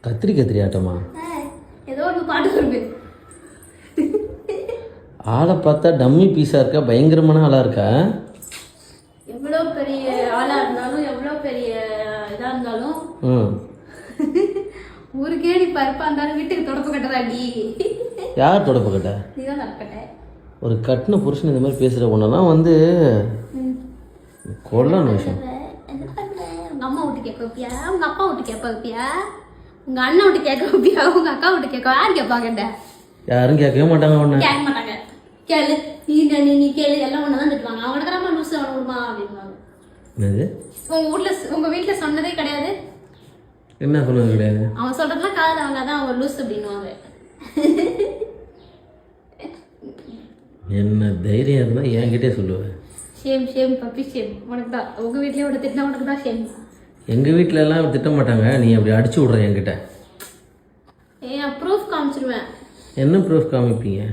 கத்திரி கத்திரி ஆட்டமா? ஏதோ ஒரு பாட்டு சொல்லுங்க. ஆளை பார்த்தா டம்மி பீஸாக இருக்கா, பயங்கரமான ஆளாக இருக்கா. எவ்வளோ பெரிய ஆளாக இருந்தாலும் எவ்வளோ பெரிய இதாக இருந்தாலும் ஊருக்கே நீ பருப்பாக இருந்தாலும் வீட்டுக்கு தொடப்பு கட்டதாடி. யார் தொடப்பு கட்ட? நீ தான் தொடப்பட்ட. ஒரு கட்டின புருஷன் இந்த மாதிரி பேசுகிற ஒன்றெல்லாம் வந்து கொல்லணும் விஷயம். என்ன பண்ண? உங்கள் அம்மா விட்டு கேட்க வைப்பியா, உங்கள் அப்பா விட்டு கேட்க வைப்பியா, உங்கள் அண்ணன் விட்டு கேட்க வைப்பியா, உங்கள் அக்கா விட்டு கேட்க யார் கேட்பாங்கட்ட? யாரும் கேட்கவே மாட்டாங்க. ஒன்று கேட்க மாட்டாங்க. கேளு நீ கேளு எல்லாம் ஒன்று தான் திட்டுவாங்க. அவனுக்கு நம்ம லூஸ் அவனுமா அப்படின்வாங்க. என்னது? உங்கள் வீட்டில் சொன்னதே கிடையாது. என்ன சொன்னது கிடையாது? அவன் சொல்கிறதுலாம் காதில் அவங்க தான் அவங்க லூஸ் அப்படின்வாங்க. என்ன தைரியம் இருந்தால் என்கிட்டே சொல்லுவேன். ஷேம் பப்பி ஷேம் உனக்கு தான். உங்கள் வீட்லேயே விட திட்டினா உனக்கு தான் ஷேம். எங்கள் வீட்டில எல்லாம் திட்ட மாட்டாங்க. நீ அப்படி அடிச்சு விட்ற என்கிட்ட. ப்ரூஃப் காமிச்சிருவேன். என்ன ப்ரூஃப் காமிப்பீங்க?